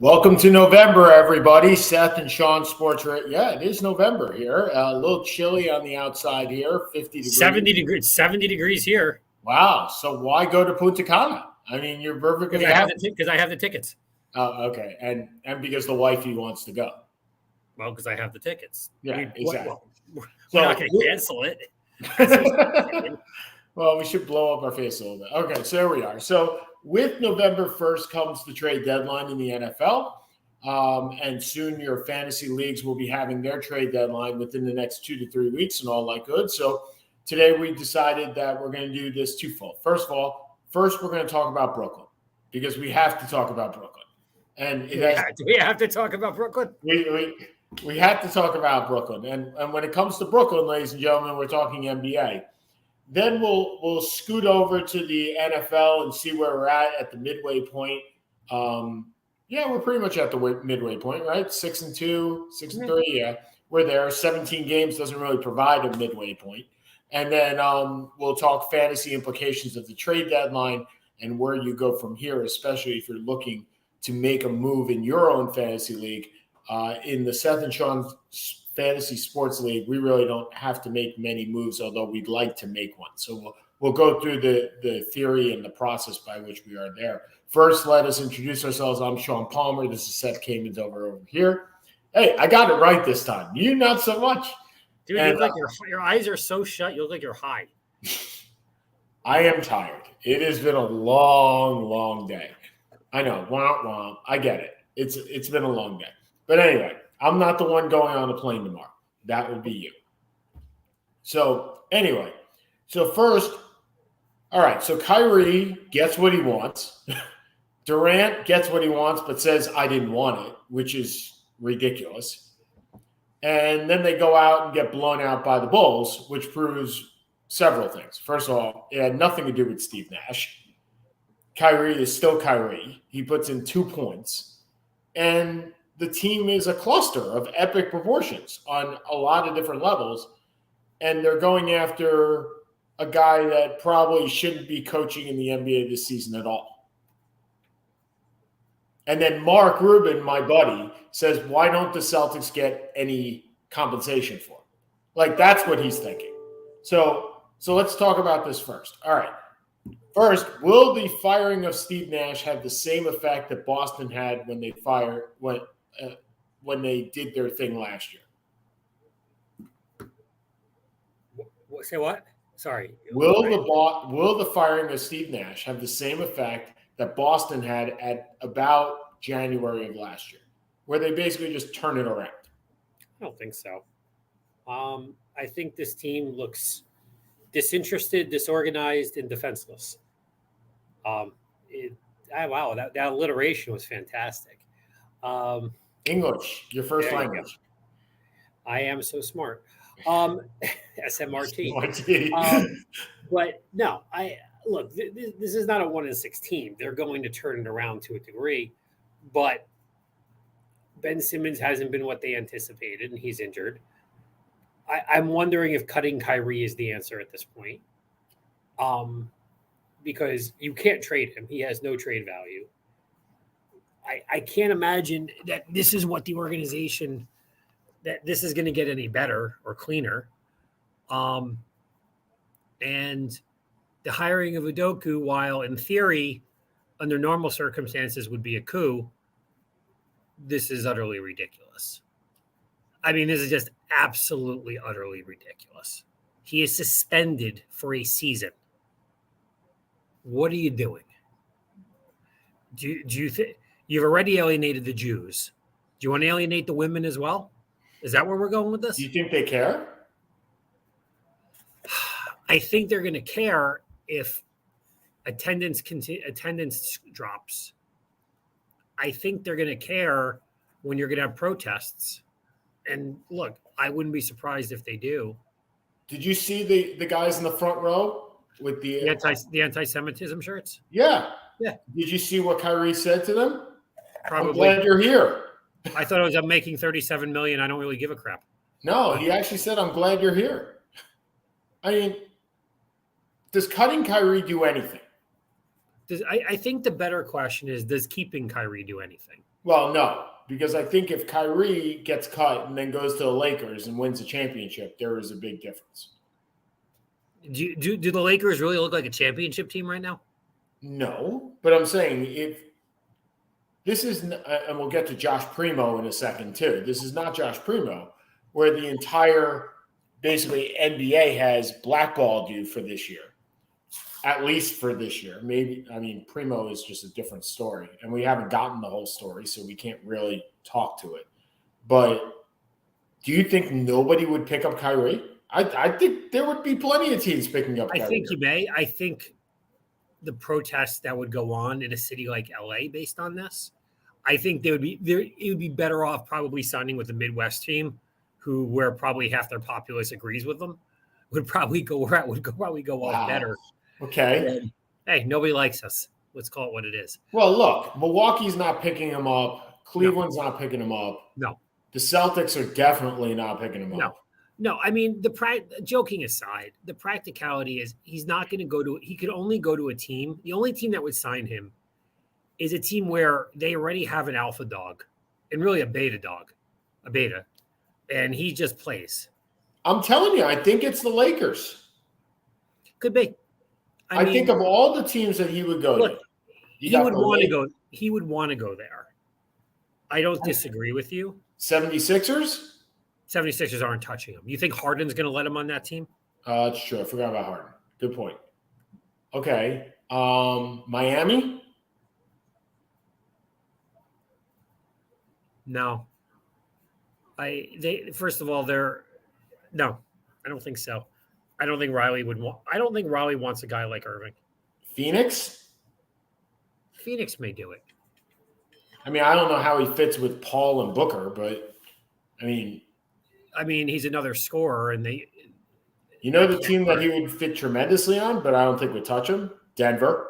Welcome to November, everybody. Seth and Sean Sports. Yeah, it is November here. A little chilly on the outside here, 50 degrees. 70 degrees here. Wow. So why go to Punta Cana? I mean, you're perfectly happy. Because I have the tickets. Oh, okay. And because the wifey wants to go. Well, because I have the tickets. Yeah, exactly. We're not going to cancel it. Well, we should blow up our face a little bit. Okay, so there we are. So with November 1st comes the trade deadline in the NFL. And soon your fantasy leagues will be having their trade deadline within the next 2 to 3 weeks in all likelihood. So today we decided that we're going to do this twofold. First, we're going to talk about Brooklyn because we have to talk about Brooklyn. And do we have to talk about Brooklyn? We have to talk about Brooklyn. And when it comes to Brooklyn, ladies and gentlemen, we're talking NBA. Then we'll scoot over to the NFL and see where we're at the midway point. We're pretty much at the midway point, right? 6-2, 6-3. Yeah, we're there. 17 games doesn't really provide a midway point. And then we'll talk fantasy implications of the trade deadline and where you go from here, especially if you're looking to make a move in your own fantasy league. In the Seth and Sean Fantasy Sports League, we really don't have to make many moves, although we'd like to make one. So we'll go through the theory and the process by which we are there. First, let us introduce ourselves. I'm Sean Palmer. This is Seth Kamens over here. Hey, I got it right this time. You not so much. Dude, you look like your eyes are so shut. You look like you're high. I am tired. It has been a long, long day. I know. Womp womp. I get it. It's been a long day. But anyway, I'm not the one going on a plane tomorrow. That would be you. So anyway, first, all right, so Kyrie gets what he wants. Durant gets what he wants but says, I didn't want it, which is ridiculous. And then they go out and get blown out by the Bulls, which proves several things. First of all, it had nothing to do with Steve Nash. Kyrie is still Kyrie. He puts in 2 points. And the team is a cluster of epic proportions on a lot of different levels. And they're going after a guy that probably shouldn't be coaching in the NBA this season at all. And then Mark Rubin, my buddy, says, why don't the Celtics get any compensation for it? Like, that's what he's thinking. So let's talk about this first. All right. First, will the firing of Steve Nash have the same effect that Boston had when they when they did their thing last year? Say what? Sorry. Will the firing of Steve Nash have the same effect that Boston had at about January of last year, where they basically just turn it around? I don't think so. I think this team looks disinterested, disorganized, and defenseless. Wow, that alliteration was fantastic. English, your first language. I am so smart. SMRT. But no, this is not a 1-6 team. They're going to turn it around to a degree, but Ben Simmons hasn't been what they anticipated, and he's injured. I'm wondering if cutting Kyrie is the answer at this point. Because you can't trade him. He has no trade value. I can't imagine that this is what the organization, that this is going to get any better or cleaner. And the hiring of Udoka, while in theory, under normal circumstances would be a coup, this is utterly ridiculous. I mean, this is just absolutely, utterly ridiculous. He is suspended for a season. What are you doing? Do you think you've already alienated the Jews? Do you want to alienate the women as well? Is that where we're going with this? Do you think they care? I think they're going to care if attendance drops. I think they're going to care when you're going to have protests. And look, I wouldn't be surprised if they do. Did you see the guys in the front row with the anti-Semitism shirts? Yeah. Yeah. Did you see what Kyrie said to them? Probably. I'm glad you're here. I thought it was, I'm making $37 million. I don't really give a crap. No, he actually said, I'm glad you're here. I mean, does cutting Kyrie do anything? I think the better question is, does keeping Kyrie do anything? Well, no, because I think if Kyrie gets cut and then goes to the Lakers and wins a championship, there is a big difference. Do the Lakers really look like a championship team right now? No, but I'm saying if this is, and we'll get to Josh Primo in a second too. This is not Josh Primo, where the entire basically NBA has blackballed you for this year, at least for this year. Maybe, I mean, Primo is just a different story, and we haven't gotten the whole story, so we can't really talk to it. But do you think nobody would pick up Kyrie? I think there would be plenty of teams picking up Kyrie. I think you may. I think the protests that would go on in a city like LA based on this, I think they would be there. It would be better off probably signing with the Midwest team, where probably half their populace agrees with them, would probably go off better. Okay. And, hey, nobody likes us. Let's call it what it is. Well, look, Milwaukee's not picking him up. Cleveland's not picking him up. No. The Celtics are definitely not picking him up. No, I mean, joking aside, the practicality is he's not going to go to – he could only go to a team. The only team that would sign him is a team where they already have an alpha dog and really a beta dog, and he just plays. I'm telling you, I think it's the Lakers. Could be. I mean, think of all the teams that he would go to. He would want to go. He would want to go there. I don't disagree with you. 76ers? 76ers aren't touching him. You think Harden's going to let him on that team? That's true. I forgot about Harden. Good point. Okay. Miami? No. First of all, no, I don't think so. I don't think Riley wants a guy like Irving. Phoenix may do it. I mean, I don't know how he fits with Paul and Booker, but I mean, he's another scorer, and the team that he would fit tremendously on, but I don't think would touch him? Denver.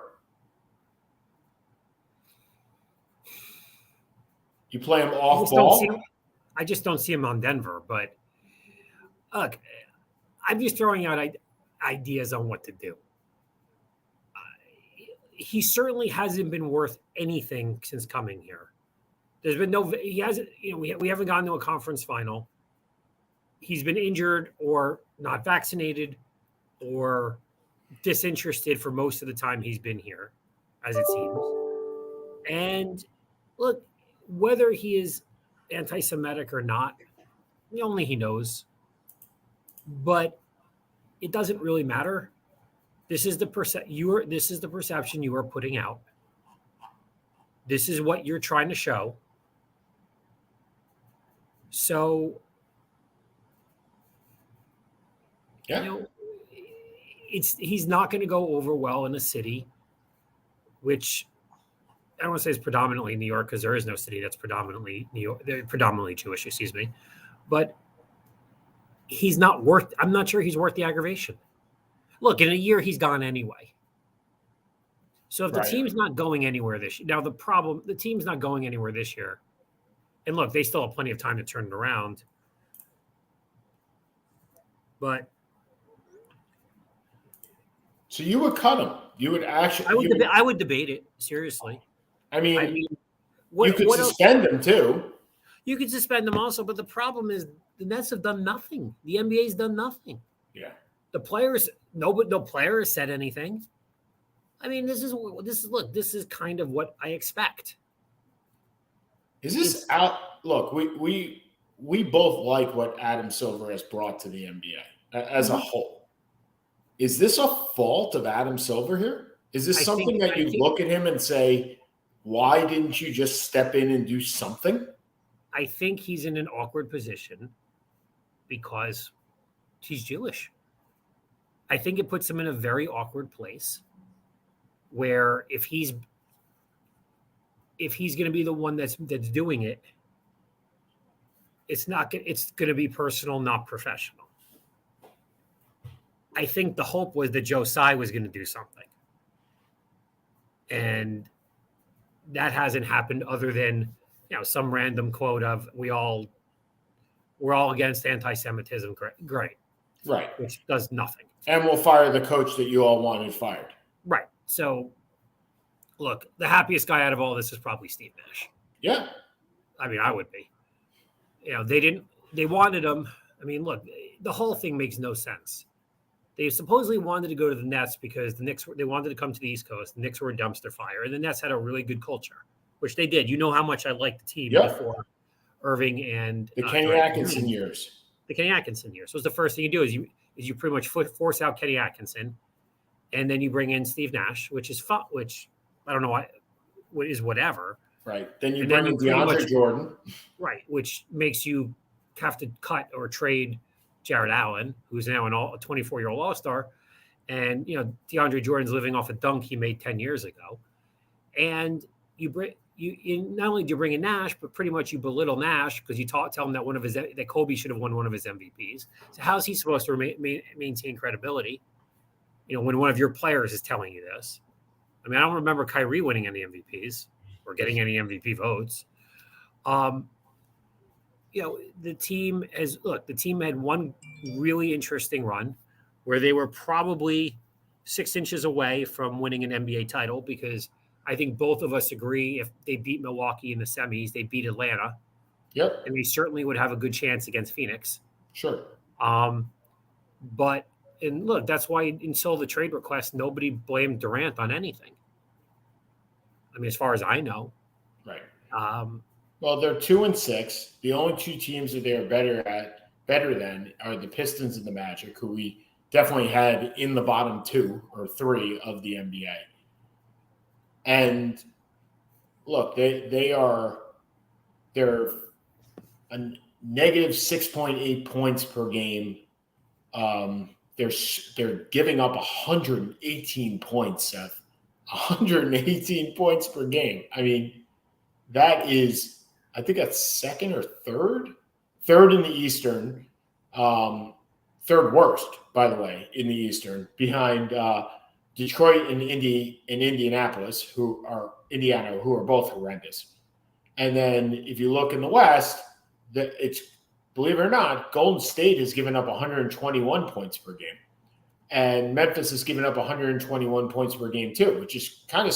You play him off ball? I just don't see him on Denver, but look, I'm just throwing out ideas on what to do. He certainly hasn't been worth anything since coming here. There's been he hasn't, we haven't gotten to a conference final. He's been injured or not vaccinated or disinterested for most of the time he's been here, as it seems. And look, whether he is anti-Semitic or not, only he knows. But it doesn't really matter. This is the perception you are putting out. This is what you're trying to show. So, yeah. He's not going to go over well in a city, which I don't want to say is predominantly New York, because there is no city that's predominantly New York. They're predominantly Jewish, excuse me. But I'm not sure he's worth the aggravation. Look, in a year, he's gone anyway. So if the team's not going anywhere this year, now the team's not going anywhere this year. And look, they still have plenty of time to turn it around. But. So you would cut him. You would actually. I would debate it, seriously. I mean you could suspend him too. You could suspend him also, but the problem is the Nets have done nothing. The NBA's done nothing. Yeah. The players, no player has said anything. I mean, this is kind of what I expect. Is this out? Look, we both like what Adam Silver has brought to the NBA as a whole. Is this a fault of Adam Silver here? Is this something that you look at him and say, why didn't you just step in and do something? I think he's in an awkward position because he's Jewish. I think it puts him in a very awkward place where if he's going to be the one that's doing it, it's going to be personal, not professional. I think the hope was that Joe Tsai was going to do something. And that hasn't happened other than, some random quote of we're all against anti-Semitism. Great. Right. Which does nothing. And we'll fire the coach that you all wanted fired. Right. So look, the happiest guy out of all this is probably Steve Nash. Yeah. I mean, I would be. They wanted him. I mean, look, the whole thing makes no sense. They supposedly wanted to go to the Nets because the Knicks, they wanted to come to the East Coast. The Knicks were a dumpster fire, and the Nets had a really good culture, which they did. You know how much I liked the team before Irving and the Kenny Atkinson years. The Kenny Atkinson years. So the first thing you do is you pretty much force out Kenny Atkinson, and then you bring in Steve Nash, which is fun, which I don't know what is whatever. Right. Then you bring in DeAndre Jordan. Right, which makes you have to cut or trade Jared Allen, who's now a 24-year-old All-Star. And, DeAndre Jordan's living off a dunk he made 10 years ago. And you not only do you bring in Nash, but pretty much you belittle Nash because you tell him that Kobe should have won one of his MVPs. So how's he supposed to maintain credibility, when one of your players is telling you this? I mean, I don't remember Kyrie winning any MVPs or getting any MVP votes. The team had one really interesting run where they were probably 6 inches away from winning an NBA title because I think both of us agree if they beat Milwaukee in the semis, they beat Atlanta. Yep. And they certainly would have a good chance against Phoenix. Sure. But look, that's why until the trade request, nobody blamed Durant on anything. I mean, as far as I know. Right. Well, they're 2-6. The only two teams that they are better than are the Pistons and the Magic, who we definitely had in the bottom 2 or 3 of the NBA. And look, they're a negative 6.8 points per game. They're giving up 118 points, Seth. 118 points per game. I mean, that is, I think that's second or third in the Eastern, third worst, by the way, in the Eastern, behind Detroit and Indianapolis, Indiana, who are both horrendous. And then if you look in the West, it's, believe it or not, Golden State has given up 121 points per game. And Memphis has given up 121 points per game too, which is kind of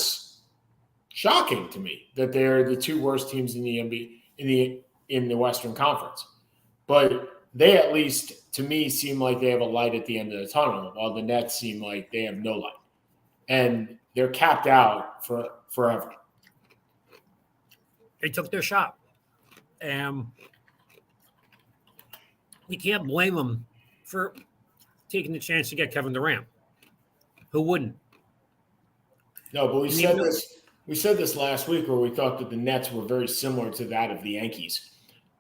shocking to me that they're the two worst teams in the NBA in the Western Conference. But they at least, to me, seem like they have a light at the end of the tunnel, while the Nets seem like they have no light. And they're capped out for forever. They took their shot. And you can't blame them for taking the chance to get Kevin Durant. Who wouldn't? No, but we said this last week where we thought that the Nets were very similar to that of the Yankees.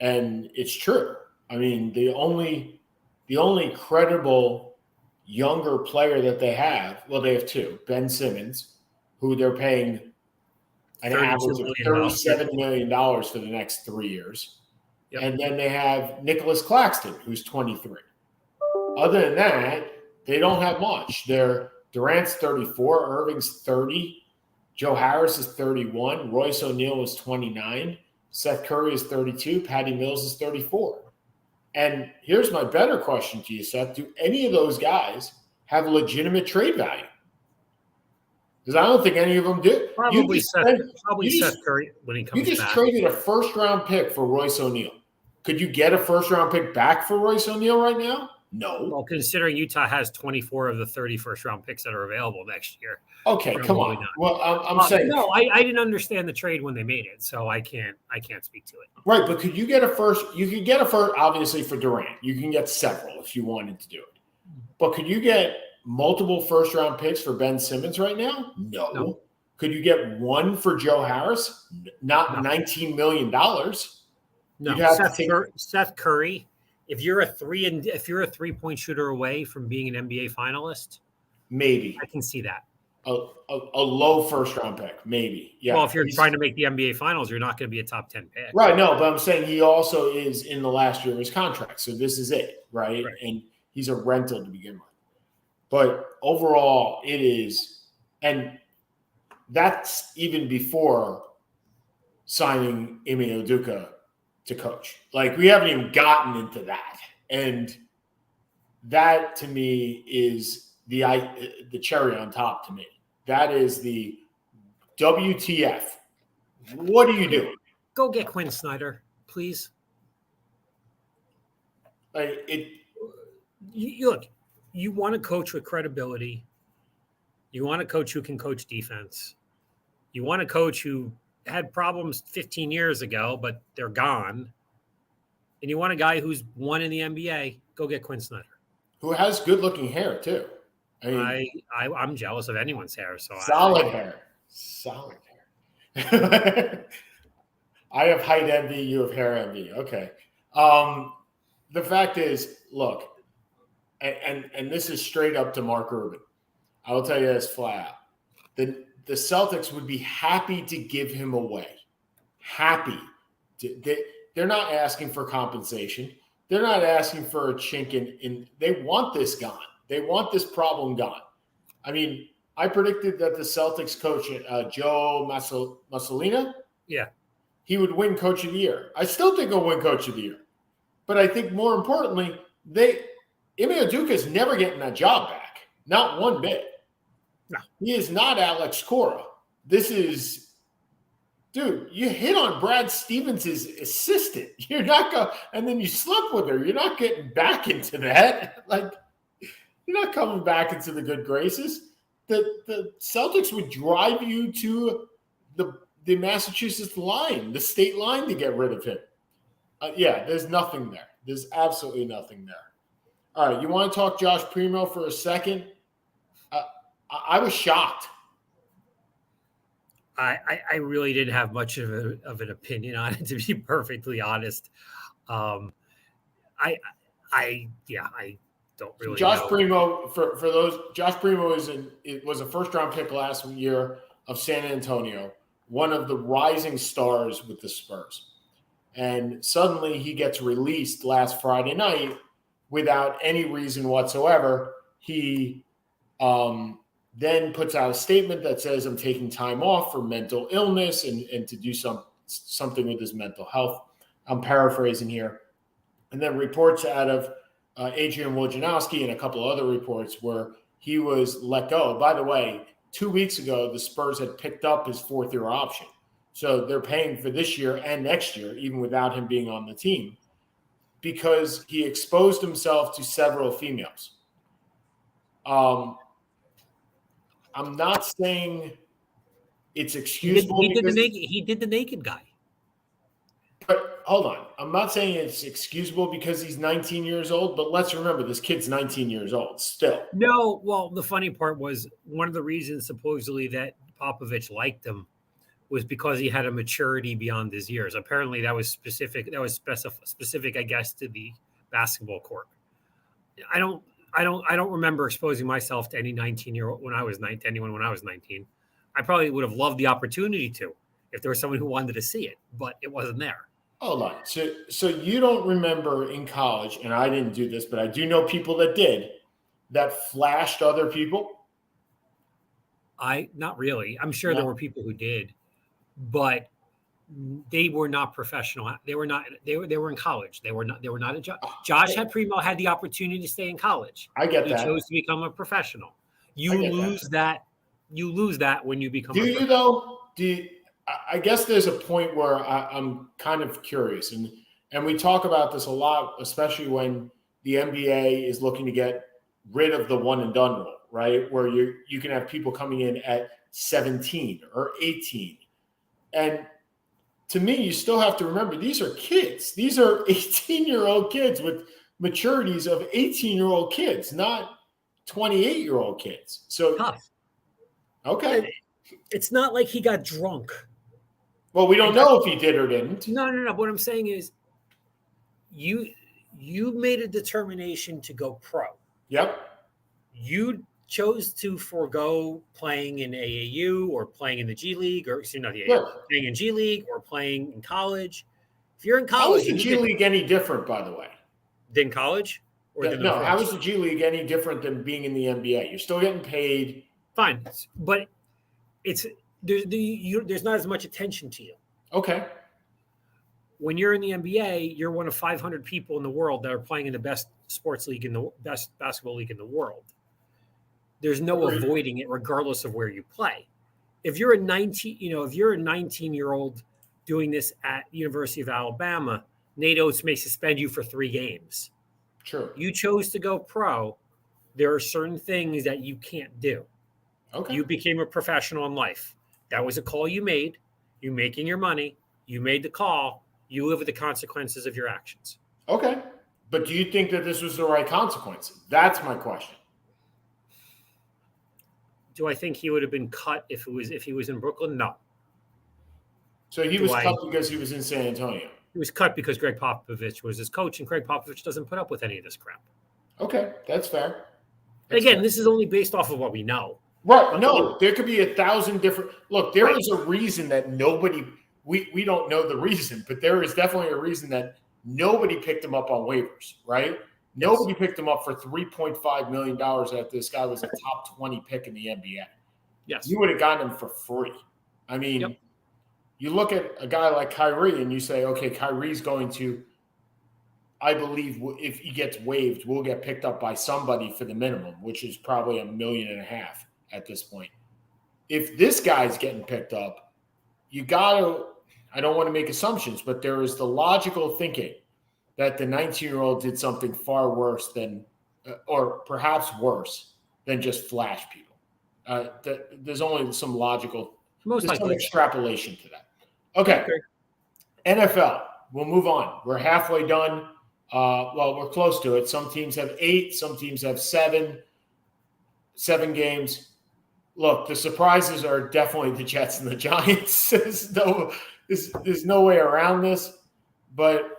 And it's true. I mean, the only credible younger player that they have, well, they have two. Ben Simmons, who they're paying an average of $37 million for the next 3 years. Yep. And then they have Nicholas Claxton, who's 23. Other than that, they don't have much. Durant's 34, Irving's 30, Joe Harris is 31, Royce O'Neal is 29, Seth Curry is 32, Patty Mills is 34. And here's my better question to you, Seth. Do any of those guys have legitimate trade value? Because I don't think any of them do. Probably Seth Curry when he comes back. You just traded a first-round pick for Royce O'Neal. Could you get a first-round pick back for Royce O'Neal right now? No. Well, considering Utah has 24 of the 30 first-round picks that are available next year. Okay, come on. Not. Well, I'm saying no. I didn't understand the trade when they made it, so I can't speak to it. Right, but could you get a first? You could get a first, obviously, for Durant. You can get several if you wanted to do it. But could you get multiple first-round picks for Ben Simmons right now? No. Could you get one for Joe Harris? Not $19 million. No. Seth Curry. If you're a 3-point shooter away from being an NBA finalist, maybe I can see that. A low first-round pick, maybe. Yeah. Well, if you're trying to make the NBA Finals, you're not going to be a top 10 pick. Right. No, but I'm saying he also is in the last year of his contract, so this is it, right? And he's a rental to begin with. But overall, it is, and that's even before signing Ime Udoka to coach. Like, we haven't even gotten into that. And that, to me, is the cherry on top to me. That is the WTF. What are you doing? Go get Quinn Snyder, please. Look, you want to coach with credibility. You want a coach who can coach defense. You want a coach who had problems 15 years ago, but they're gone. And you want a guy who's won in the NBA. Go get Quinn Snyder, who has good-looking hair too. I mean, I'm jealous of anyone's hair. So solid hair. I have height envy. You have hair envy. Okay. The fact is, look, and this is straight up to Mark Rubin. I will tell you this flat out. The Celtics would be happy to give him away. Happy. They're not asking for compensation. They're not asking for a chink in. They want this gone. They want this problem gone. I mean, I predicted that the Celtics coach, Joe Massolina, he would win Coach of the Year. I still think he'll win Coach of the Year. But I think more importantly, Ime Udoka is never getting that job back. Not one bit. No. He is not Alex Cora. This is, dude, you hit on Brad Stevens' assistant. You're not going, and then you slept with her. You're not getting back into that. Like, you're not coming back into the good graces. The Celtics would drive you to the Massachusetts line, the state line, to get rid of him. There's nothing there. There's absolutely nothing there. All right, you want to talk Josh Primo for a second? I was shocked. I really didn't have much of an opinion on it, to be perfectly honest. I don't really. Josh know. Primo, for those, Josh Primo was a first-round pick last year of San Antonio, one of the rising stars with the Spurs. And suddenly he gets released last Friday night without any reason whatsoever. He then puts out a statement that says, I'm taking time off for mental illness and to do something with his mental health. I'm paraphrasing here. And then reports out of Adrian Wojnarowski and a couple of other reports where he was let go. By the way, 2 weeks ago, the Spurs had picked up his fourth-year option. So they're paying for this year and next year, even without him being on the team, because he exposed himself to several females. I'm not saying it's excusable. He did the naked guy. But hold on. I'm not saying it's excusable because he's 19 years old, but let's remember this kid's 19 years old still. No, well, the funny part was one of the reasons supposedly that Popovich liked him was because he had a maturity beyond his years. Apparently that was specific. That was specific, I guess, to the basketball court. I don't remember exposing myself to any 19-year-old when I was 19, anyone when I was 19. I probably would have loved the opportunity to if there was someone who wanted to see it, but it wasn't there. Hold on. So you don't remember in college, and I didn't do this, but I do know people that did, that flashed other people? Not really. I'm sure there were people who did, but they were not professional. They were in college. They were not a job. Josh Primo had the opportunity to stay in college. I get that. He chose to become a professional. You lose that when you become Do you though? I guess there's a point where I'm kind of curious, and we talk about this a lot, especially when the NBA is looking to get rid of the one and done rule, right? Where you can have people coming in at 17 or 18. And to me, you still have to remember these are kids. These are 18-year-old kids with maturities of 18-year-old kids, not 28-year-old kids. So tough. Okay. It's not like he got drunk. Well, we don't know if he did or didn't. No. What I'm saying is you made a determination to go pro. Yep. You chose to forego playing in AAU or playing in the G League or not the AAU, playing in G League or playing in college. If you're in college, how is the G League any different, by the way? Than college? How is the G League any different than being in the NBA? You're still getting paid. Fine, but there's not as much attention to you. Okay. When you're in the NBA, you're one of 500 people in the world that are playing in the best sports league in the best basketball league in the world. There's no avoiding it, regardless of where you play. If you're a 19-year-old doing this at University of Alabama, Nate Oates may suspend you for 3 games. True. You chose to go pro. There are certain things that you can't do. Okay. You became a professional in life. That was a call you made. You're making your money. You made the call. You live with the consequences of your actions. Okay. But do you think that this was the right consequences? That's my question. Do I think he would have been cut if he was in Brooklyn? No. So he was cut because he was in San Antonio. He was cut because Greg Popovich was his coach, and Greg Popovich doesn't put up with any of this crap. Okay, that's fair. This is only based off of what we know. Right. No, there could be 1,000 different. Look, there is a reason that nobody. We don't know the reason, but there is definitely a reason that nobody picked him up on waivers. Right. Yes. Nobody picked him up for $3.5 million that this guy was a top 20 pick in the NBA. Yes. You would have gotten him for free. I mean, you look at a guy like Kyrie and you say, okay, Kyrie's going to, I believe if he gets waived, will get picked up by somebody for the minimum, which is probably $1.5 million at this point. If this guy's getting picked up, you got to, I don't want to make assumptions, but there is the logical thinking that the 19-year-old did something far worse than, or perhaps worse than just flash people. There's only some logical, some extrapolation to that. Okay. NFL, we'll move on. We're halfway done. We're close to it. Some teams have 8, some teams have 7 games. Look, the surprises are definitely the Jets and the Giants. There's no way around this, but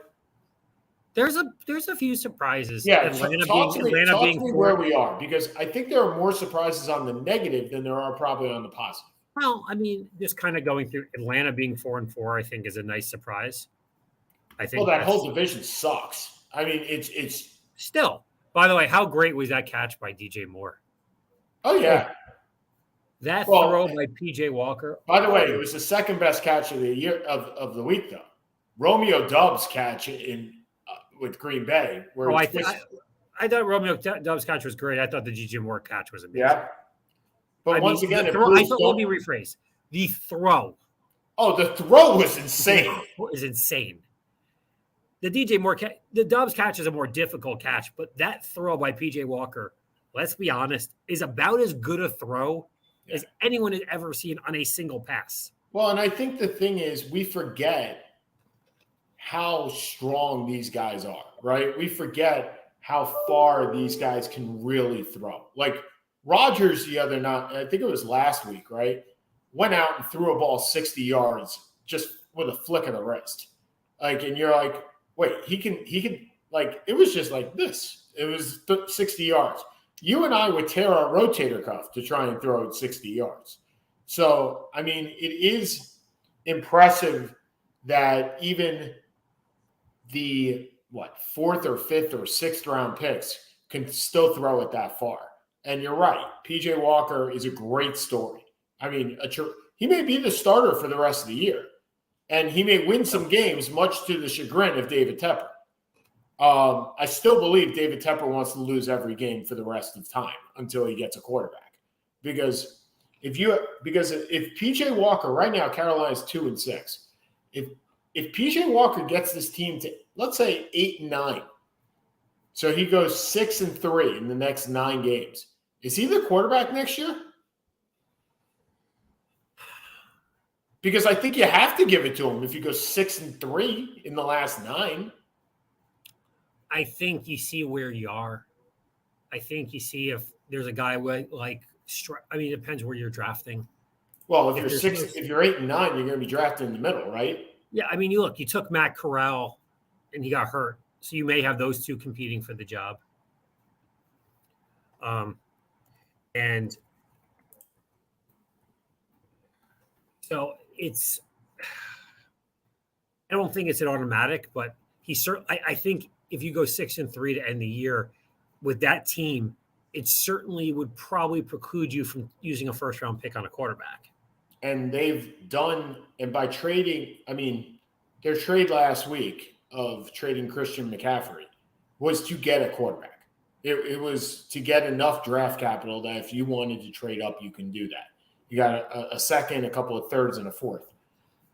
there's a few surprises. Yeah, talk to me where we are, because I think there are more surprises on the negative than there are probably on the positive. Well, I mean, just kind of going through Atlanta being 4-4, I think is a nice surprise. I think that whole division sucks. I mean, it's still. By the way, how great was that catch by DJ Moore? Oh yeah, that throw by PJ Walker. By the way, it was the second best catch of the year of the week, though. Romeo Doubs' catch with Green Bay. Where I thought Romeo Doubs' catch was great. I thought the DJ Moore catch was amazing. Yeah. But once again, let me rephrase. The throw. Oh, the throw was insane. Is insane. The DJ Moore the Doubs catch is a more difficult catch, but that throw by PJ Walker, let's be honest, is about as good a throw as anyone has ever seen on a single pass. Well, and I think the thing is we forget how strong these guys are, right? We forget how far these guys can really throw. Like Rodgers the other night, I think it was last week, right? Went out and threw a ball 60 yards just with a flick of the wrist. Like, and you're like, wait, he can, like, it was just like this. It was 60 yards. You and I would tear our rotator cuff to try and throw it 60 yards. So, I mean, it is impressive that even the, 4th or 5th or 6th round picks can still throw it that far. And you're right. PJ Walker is a great story. I mean, he may be the starter for the rest of the year. And he may win some games, much to the chagrin of David Tepper. I still believe David Tepper wants to lose every game for the rest of time until he gets a quarterback. Because if PJ Walker, right now, Carolina's 2-6. If PJ Walker gets this team to, let's say, 8-9, so he goes 6-3 in the next 9 games, is he the quarterback next year? Because I think you have to give it to him if he goes 6-3 in the last 9. I think you see where you are. I think you see if there's a guy with it depends where you're drafting. Well, if you're 8-9, you're going to be drafted in the middle, right? Yeah, I mean, you took Matt Corral and he got hurt, so you may have those two competing for the job. And so I don't think it's an automatic, but I think if you go 6-3 to end the year with that team, it certainly would probably preclude you from using a first round pick on a quarterback. And by trading, I mean, their trade last week of trading Christian McCaffrey was to get a quarterback. It was to get enough draft capital that if you wanted to trade up, you can do that. You got a second, a couple of thirds, and a fourth.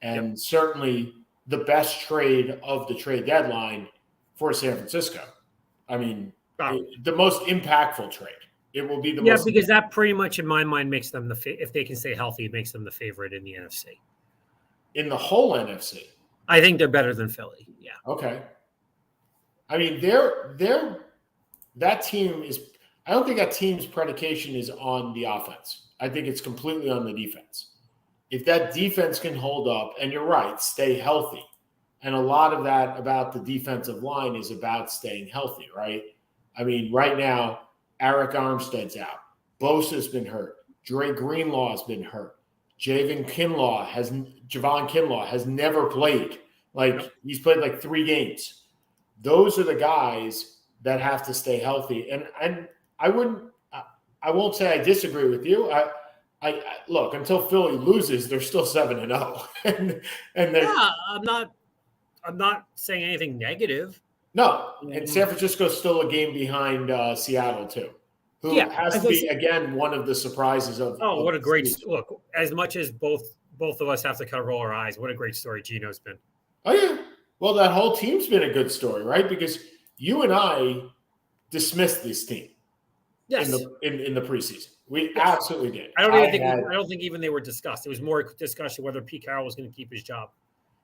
and certainly the best trade of the trade deadline for San Francisco. I mean, the most impactful trade. It will be the most. Yeah, because that pretty much, in my mind, makes them if they can stay healthy, it makes them the favorite in the NFC. In the whole NFC, I think they're better than Philly. Yeah. Okay. I mean, that team is. I don't think that team's predication is on the offense. I think it's completely on the defense. If that defense can hold up, and you're right, stay healthy, and a lot of that about the defensive line is about staying healthy, right? I mean, right now, Eric Armstead's out. Bosa's been hurt. Dre Greenlaw has been hurt. Javon Kinlaw has never played. Like, he's played like 3 games. Those are the guys that have to stay healthy. And I won't say I disagree with you. I look, until Philly loses, they're still 7-0. and yeah, I'm not saying anything negative. No, and San Francisco's still a game behind Seattle too, who has to be again one of the surprises of. Oh, what a great look! As much as both of us have to kind of roll our eyes, what a great story Gino's been. Oh yeah, well that whole team's been a good story, right? Because you and I dismissed this team. Yes. In the preseason, we absolutely did. I don't think even they were discussed. It was more discussion whether Pete Carroll was going to keep his job,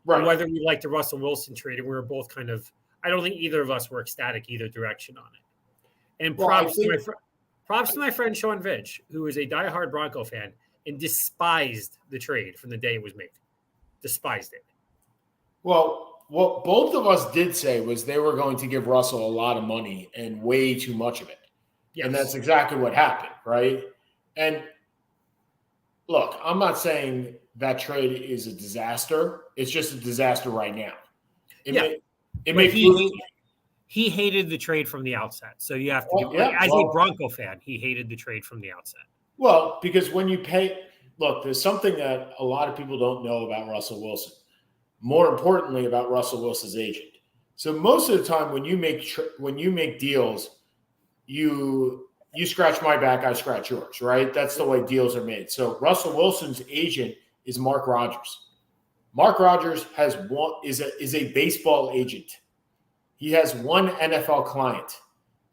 right? And whether we liked the Russell Wilson trade, and we were both kind of. I don't think either of us were ecstatic either direction on it. And props to my friend Sean Vidge, who is a diehard Bronco fan and despised the trade from the day it was made. Despised it. Well, what both of us did say was they were going to give Russell a lot of money and way too much of it. Yes. And that's exactly what happened, right? And look, I'm not saying that trade is a disaster. It's just a disaster right now. He hated the trade from the outset. So you have to a Bronco fan, he hated the trade from the outset. Well, because when you pay – look, there's something that a lot of people don't know about Russell Wilson. More importantly, about Russell Wilson's agent. So most of the time when you make deals, you scratch my back, I scratch yours, right? That's the way deals are made. So Russell Wilson's agent is Mark Rodgers. Mark Rodgers is a baseball agent. He has one NFL client,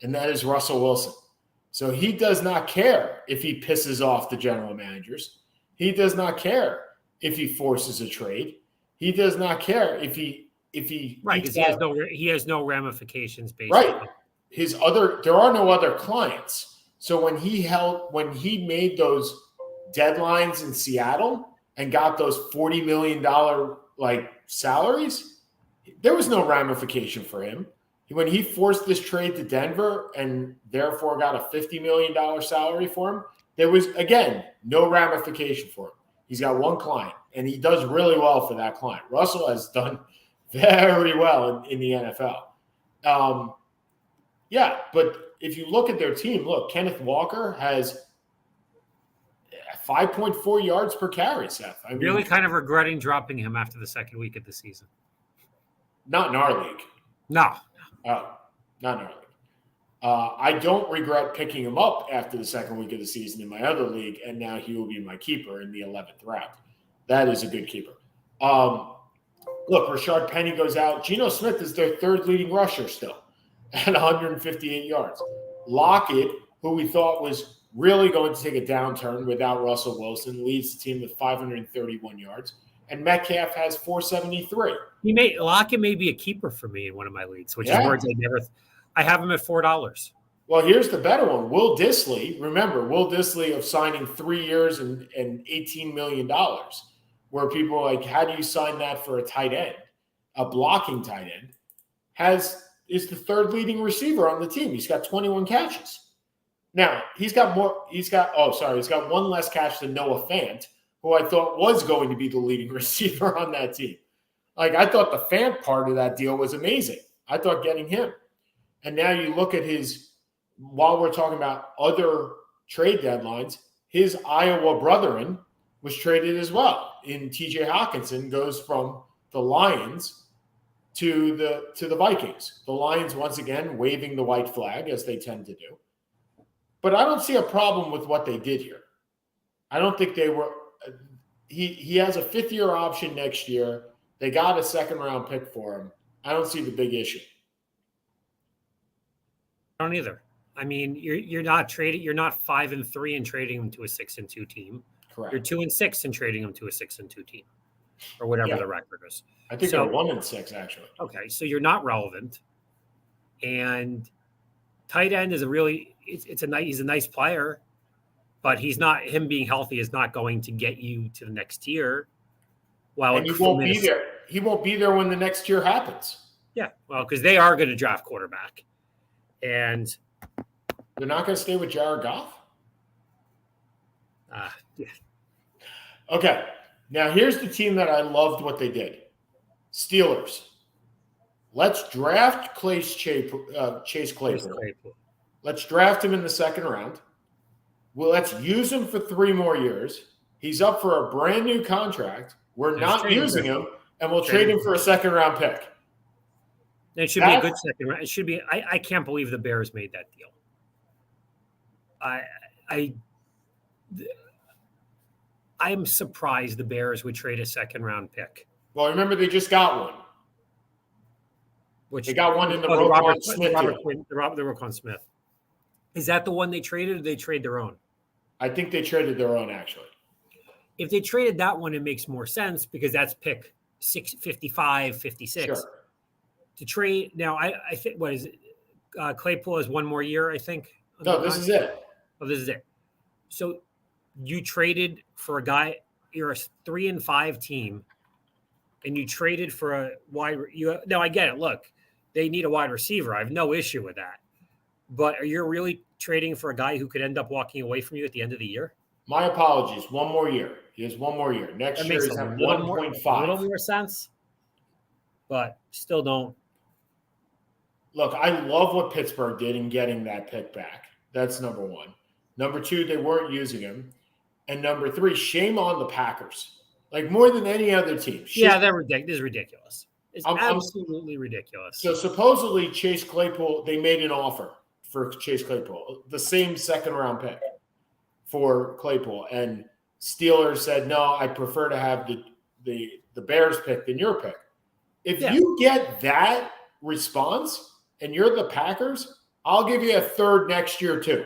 and that is Russell Wilson. So he does not care if he pisses off the general managers. He does not care if he forces a trade. He does not care if he right, because he has no ramifications based on there are no other clients. So when he made those deadlines in Seattle and got those $40 million salaries, there was no ramification for him. When he forced this trade to Denver and therefore got a $50 million salary for him, there was, again, no ramification for him. He's got one client, and he does really well for that client. Russell has done very well in the NFL. But if you look at their team, look, Kenneth Walker has 5.4 yards per carry, Seth. I mean, really kind of regretting dropping him after the second week of the season. Not in our league. No. Not in our league. I don't regret picking him up after the second week of the season in my other league, and now he will be my keeper in the 11th round. That is a good keeper. Look, Rashard Penny goes out. Geno Smith is their third leading rusher still at 158 yards. Lockett, who we thought was really going to take a downturn without Russell Wilson, leads the team with 531 yards. And Metcalf has 473. Lockett may be a keeper for me in one of my leagues, which is words I have him at $4. Well, here's the better one. Will Dissly, remember, Will Dissly of signing 3 years and $18 million, where people are like, how do you sign that for a tight end, a blocking tight end, is the third leading receiver on the team. He's got 21 catches. Now, he's got one less catch than Noah Fant, who I thought was going to be the leading receiver on that team. Like, I thought the Fant part of that deal was amazing. I thought getting him. And now you look at while we're talking about other trade deadlines, his Iowa brethren was traded as well. In TJ Hawkinson goes from the Lions to the Vikings. The Lions, once again, waving the white flag, as they tend to do. But I don't see a problem with what they did here. I don't think he has a 5th-year option next year. They got a second-round pick for him. I don't see the big issue. I don't either. I mean, you're not trading. You're not 5-3 and trading him to a 6-2 team. Correct. You're 2-6 and trading him to a 6-2 team, or whatever the record is. I think they're 1-6 actually. Okay, so you're not relevant, and tight end is he's a nice player, but he's not. Him being healthy is not going to get you to the next tier. And he won't be there. He won't be there when the next year happens. Yeah, well, because they are going to draft quarterback, and they're not going to stay with Jared Goff. Yeah. Okay, now here's the team that I loved what they did. Steelers. Let's draft Chase Claypool. Let's draft him in the second round. Well, let's use him for 3 more years. He's up for a brand new contract. We're not using him, and we'll trade him for a second-round pick. It should be a good second round. It should be. I can't believe the Bears made that deal. I'm surprised the Bears would trade a second-round pick. Well, remember they just got one. They got one in the Roquan Smith deal. The Roquan Smith. Is that the one they traded, or did they trade their own? I think they traded their own, actually. If they traded that one, it makes more sense because that's pick 55, 56. Sure. To trade now, I think what is it? Claypool has 1 more year, I think. No, this is it. Oh, this is it. So you traded for a guy. You're a 3-5 team, and you traded for a wide. Now I get it. Look, they need a wide receiver. I have no issue with that. But are you really trading for a guy who could end up walking away from you at the end of the year? My apologies. 1 more year. He has 1 more year. Next year he's at 1.5. A little more sense, but still don't. Look, I love what Pittsburgh did in getting that pick back. That's number 1. Number 2, they weren't using him. And number 3, shame on the Packers. Like more than any other team. Yeah, this is ridiculous. It's absolutely ridiculous. So supposedly Chase Claypool, they made an offer for Chase Claypool, the same second-round pick for Claypool. And Steelers said, no, I prefer to have the Bears pick than your pick. If you get that response and you're the Packers, I'll give you a 3rd next year too.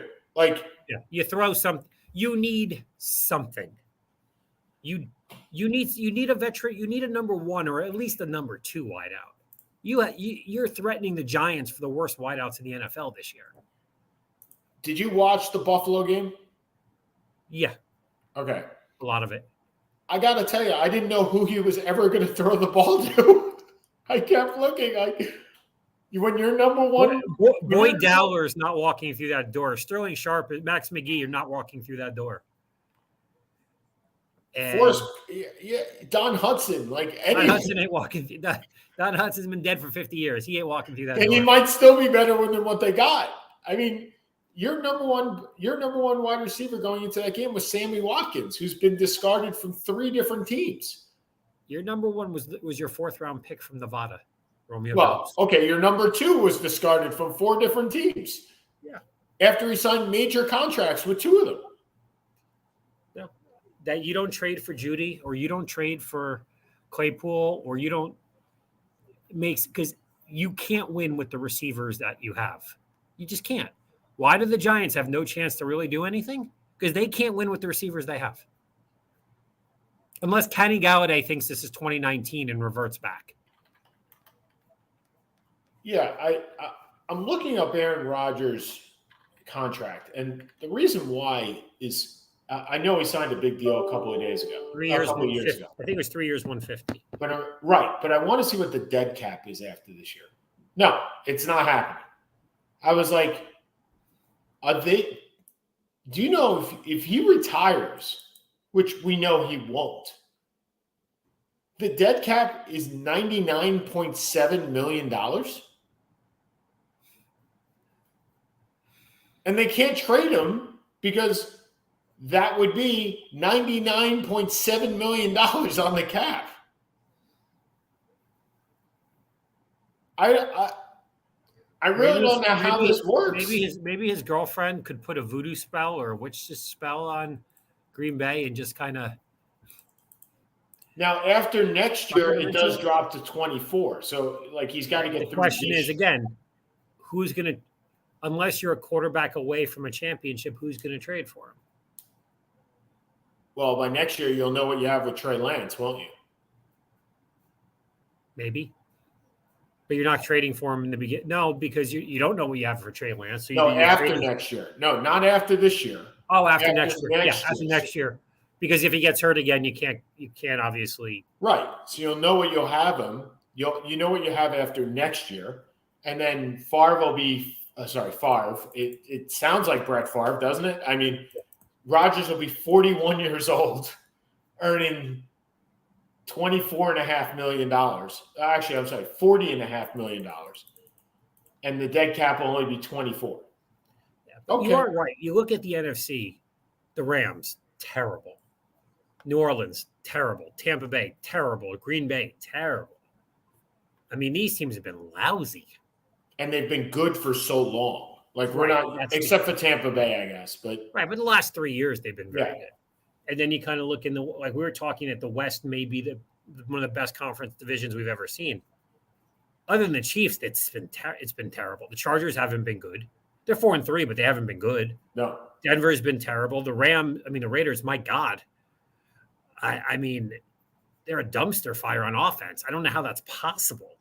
You throw something. You need something. You need a veteran. You need a number 1 or at least a number 2 wideout. You're threatening the Giants for the worst wideouts in the NFL this year. Did you watch the Buffalo game? Yeah. Okay. A lot of it. I got to tell you, I didn't know who he was ever going to throw the ball to. I kept looking. When you're number 1. Boyd Dowler's not walking through that door. Sterling Sharp, Max McGee, you're not walking through that door. And Don Hudson, Don Hudson ain't walking through that. Don Hudson's been dead for 50 years. He ain't walking through that door. And he might still be better than what they got. I mean, your number one wide receiver going into that game was Sammy Watkins, who's been discarded from 3 different teams. Your number 1 was your 4th-round pick from Nevada, Romeo. Okay, your number 2 was discarded from 4 different teams. Yeah. After he signed major contracts with 2 of them. Yeah. That you don't trade for Judy, or you don't trade for Claypool, or you don't because you can't win with the receivers that you have. You just can't. Why do the Giants have no chance to really do anything? Because they can't win with the receivers they have. Unless Kenny Galladay thinks this is 2019 and reverts back. Yeah, I'm looking up Aaron Rodgers' contract, and the reason why is I know he signed a big deal a couple of days ago. 3 years, a couple of years ago. I think it was 3 years, 150. But I want to see what the dead cap is after this year. No, it's not happening. I was like, do you know if he retires, which we know he won't, the dead cap is $99.7 million? And they can't trade him because that would be $99.7 million on the cap. I really don't know how this works. Maybe his girlfriend could put a voodoo spell or a witch spell on Green Bay and just kind of Now, after next year, it does drop to 24. So, like, he's got to get The through. question is, again, who's going to, unless you're a quarterback away from a championship, who's going to trade for him? Well, by next year, you'll know what you have with Trey Lance, won't you? Maybe. But you're not trading for him in the beginning. No, because you don't know what you have for Trey Lance. So no, after next year. No, not after this year. Oh, after next year. After next year. Because if he gets hurt again, you can't obviously. Right. So you'll know what you'll have him. You know what you have after next year. And then Favre will be Favre. It sounds like Brett Favre, doesn't it? I mean, Rodgers will be 41 years old, earning $24.5 million. Actually, I'm sorry, $40.5 million. And the dead cap will only be 24. Yeah, okay. You are right. You look at the NFC, the Rams, terrible. New Orleans, terrible. Tampa Bay, terrible. Green Bay, terrible. I mean, these teams have been lousy. And they've been good for so long. Like, we're not, except for Tampa Bay, I guess. But the last 3 years, they've been very good. And then you kind of look in like we were talking at the West, maybe one of the best conference divisions we've ever seen. Other than the Chiefs, it's been terrible. The Chargers haven't been good. They're 4-3, but they haven't been good. No. Denver's been terrible. The Raiders, my God. I mean, they're a dumpster fire on offense. I don't know how that's possible.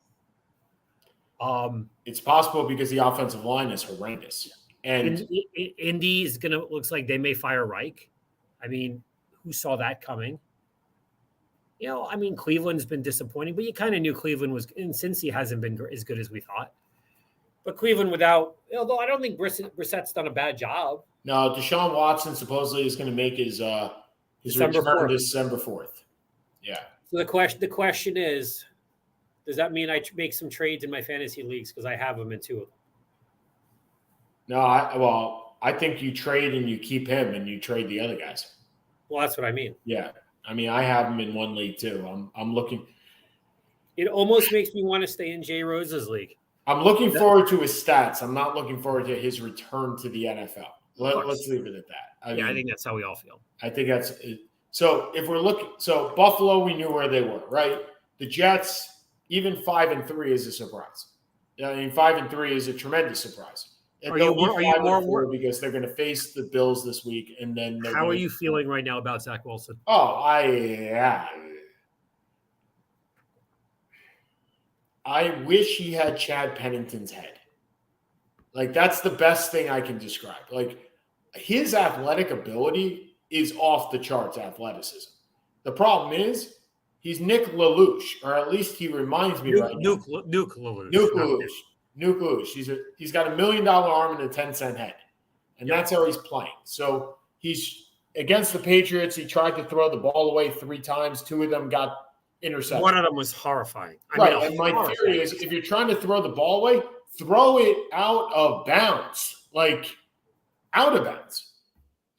It's possible because the offensive line is horrendous. And Indy is looks like they may fire Reich. I mean, who saw that coming? You know, I mean, Cleveland's been disappointing, but you kind of knew Cleveland was, and Cincy hasn't been as good as we thought. But Cleveland although I don't think Brissett's done a bad job. No, Deshaun Watson supposedly is going to make his return December 4th. Yeah. So the question is, does that mean I make some trades in my fantasy leagues because I have them in 2 of them? No, I think you trade and you keep him and you trade the other guys. Well, that's what I mean. Yeah. I mean, I have him in one league too. I'm looking. It almost makes me want to stay in Jay Rose's league. I'm looking forward to his stats. I'm not looking forward to his return to the NFL. Let's leave it at that. I think that's how we all feel. I think that's it. So if we're looking, so Buffalo, we knew where they were, right? The Jets, even 5-3 is a surprise. I mean, 5-3 is a tremendous surprise. And are you more worried because they're going to face the Bills this week, and then how are you feeling right now about Zach Wilson? Oh, I wish he had Chad Pennington's head. Like, that's the best thing I can describe. Like, his athletic ability is off the charts athleticism. The problem is he's Nick LaLoosh, or at least he reminds me right now. Nuke LaLoosh. Nuke LaLoosh. He's got $1 million arm and a 10-cent head. And that's how he's playing. So he's against the Patriots. He tried to throw the ball away 3 times. 2 of them got intercepted. One of them was horrifying. And my theory is if you're trying to throw the ball away, throw it out of bounds. Like, out of bounds.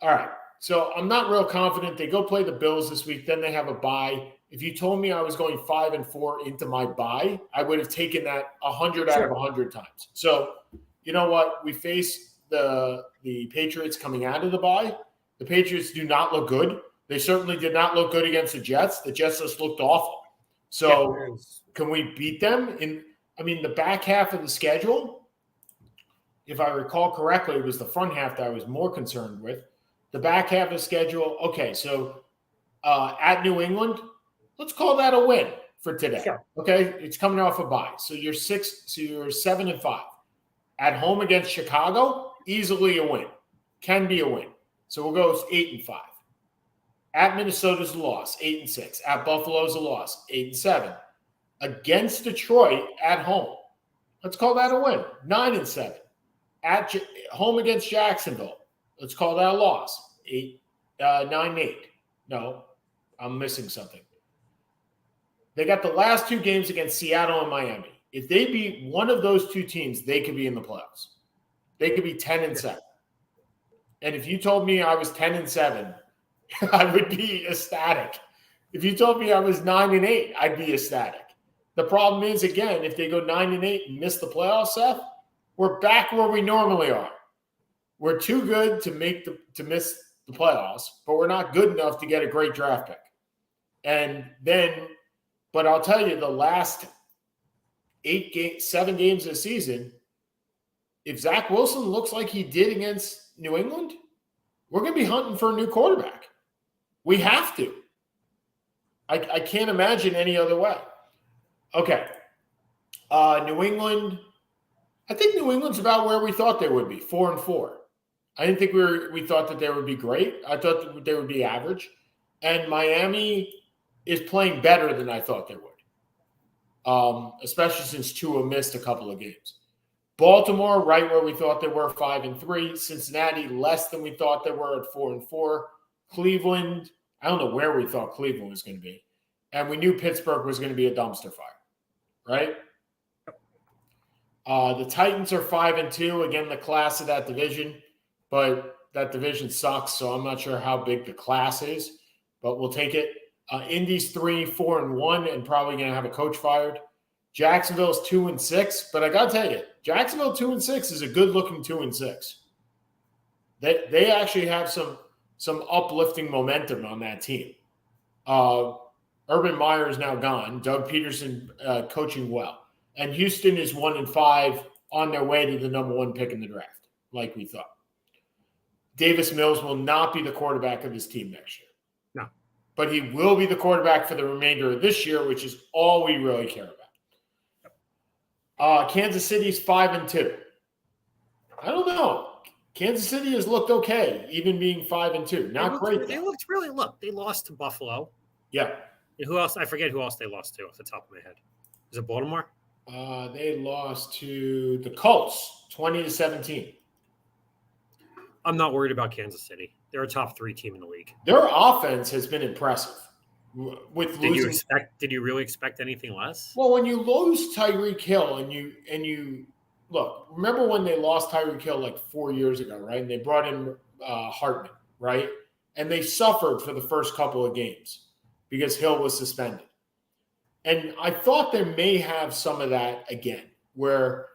All right. So I'm not real confident. They go play the Bills this week. Then they have a bye. If you told me I was going 5-4 into my bye, I would have taken that 100 out of 100 times. So you know what? We face the Patriots coming out of the bye. The Patriots do not look good. They certainly did not look good against the Jets. The Jets just looked awful. So can we beat them? The back half of the schedule, if I recall correctly, it was the front half that I was more concerned with. The back half of the schedule, okay, so at New England, let's call that a win for today. Sure. Okay, it's coming off a bye. So you're 7-5. At home against Chicago, easily a win. Can be a win. So we'll go 8-5. At Minnesota's a loss, 8-6. At Buffalo's a loss, 8-7. Against Detroit at home, let's call that a win, 9-7. At home against Jacksonville, let's call that a loss, 9-8. No, I'm missing something. They got the last 2 games against Seattle and Miami. If they beat one of those 2 teams, they could be in the playoffs. They could be 10-7. And if you told me I was 10-7, I would be ecstatic. If you told me I was 9-8, I'd be ecstatic. The problem is, again, if they go 9-8 and miss the playoffs, Seth, we're back where we normally are. We're too good to miss the playoffs, but we're not good enough to get a great draft pick. And then, but I'll tell you, the last 7 games of the season, if Zach Wilson looks like he did against New England, we're going to be hunting for a new quarterback. We have to. I can't imagine any other way. Okay. New England, I think New England's about where we thought they would be, 4-4. I didn't think we thought that they would be great. I thought that they would be average. And Miami is playing better than I thought they would, especially since Tua missed a couple of games. Baltimore, right where we thought they were, 5-3. Cincinnati, less than we thought they were at 4-4. Cleveland, I don't know where we thought Cleveland was going to be. And we knew Pittsburgh was going to be a dumpster fire, right? The Titans are 5-2. Again, the class of that division. But that division sucks, so I'm not sure how big the class is. But we'll take it. Indy's 3-4-1 and probably going to have a coach fired. Jacksonville's 2-6. But I got to tell you, Jacksonville 2-6 is a good-looking 2-6. They actually have some uplifting momentum on that team. Urban Meyer is now gone. Doug Peterson coaching well. And Houston is 1-5 on their way to the number 1 pick in the draft, like we thought. Davis Mills will not be the quarterback of this team next year. No. But he will be the quarterback for the remainder of this year, which is all we really care about. Kansas City's 5-2. I don't know. Kansas City has looked okay, even being 5-2. Not great. They looked they lost to Buffalo. Yeah. And who else? I forget who else they lost to off the top of my head. Is it Baltimore? They lost to the Colts, 20-17. I'm not worried about Kansas City. They're a top 3 team in the league. Their offense has been impressive. Did you really expect anything less? Well, when you lose Tyreek Hill and you look, remember when they lost Tyreek Hill like 4 years ago, right? And they brought in Hartman, right? And they suffered for the first couple of games because Hill was suspended. And I thought they may have some of that again, where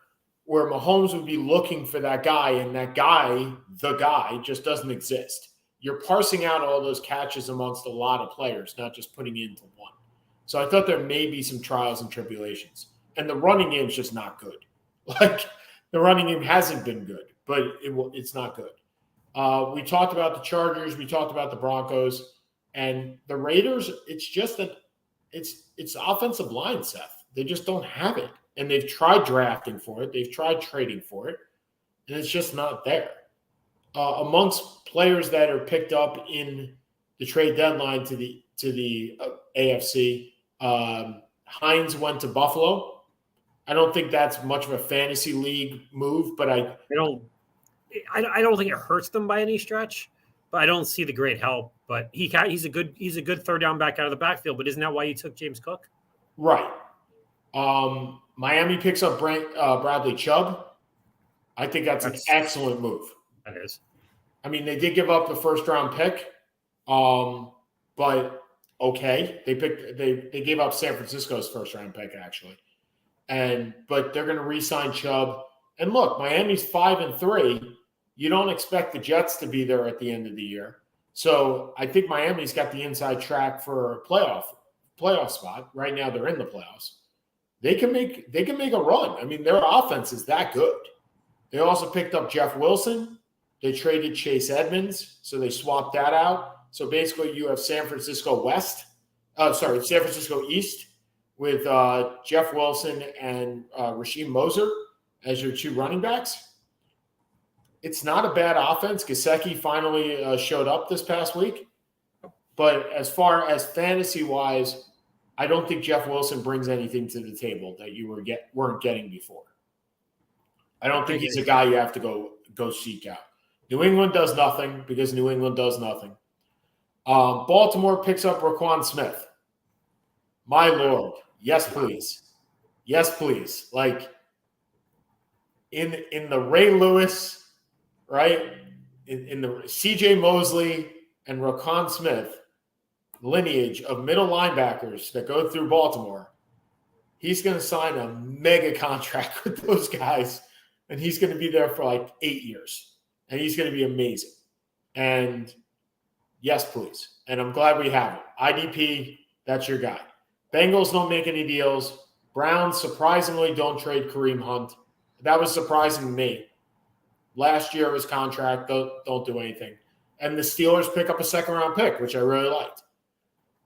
Mahomes would be looking for that guy, and that guy, the guy, just doesn't exist. You're parsing out all those catches amongst a lot of players, not just putting it into one. So I thought there may be some trials and tribulations. And the running game's just not good. Like, the running game hasn't been good, but it's not good. We talked about the Chargers. We talked about the Broncos. And the Raiders, it's just that it's offensive line, Seth. They just don't have it. And they've tried drafting for it. They've tried trading for it. And it's just not there. Amongst players that are picked up in the trade deadline to the AFC, Hines went to Buffalo. I don't think that's much of a fantasy league move, but I don't think it hurts them by any stretch. But I don't see the great help. But he's a good third down back out of the backfield. But isn't that why you took James Cook? Right. Miami picks up Bradley Chubb. I think that's an excellent move. That is. I mean, they did give up the first round pick, but okay, they gave up San Francisco's first round pick actually, but they're going to re-sign Chubb. And look, Miami's 5-3. You don't expect the Jets to be there at the end of the year, so I think Miami's got the inside track for a playoff spot. Right now, they're in the playoffs. They can make a run. I mean, their offense is that good. They also picked up Jeff Wilson. They traded Chase Edmonds, so they swapped that out. So basically, you have San Francisco East with Jeff Wilson and Rasheem Moser as your 2 running backs. It's not a bad offense. Gesicki finally showed up this past week. But as far as fantasy-wise, I don't think Jeff Wilson brings anything to the table that you weren't getting before. I don't think he's a guy you have to go seek out. New England does nothing because New England does nothing. Baltimore picks up Roquan Smith. My Lord. Yes, please. Yes, please. Like in the Ray Lewis, right? In the C.J. Mosley and Roquan Smith lineage of middle linebackers that go through Baltimore, he's going to sign a mega contract with those guys, and he's going to be there for like 8 years, and he's going to be amazing. And yes, please. And I'm glad we have it. IDP, That's your guy. Bengals don't make any deals. Browns surprisingly don't trade Kareem Hunt. That was surprising to me. Last year of his contract, don't do anything. And the Steelers pick up a second-round pick, which I really liked.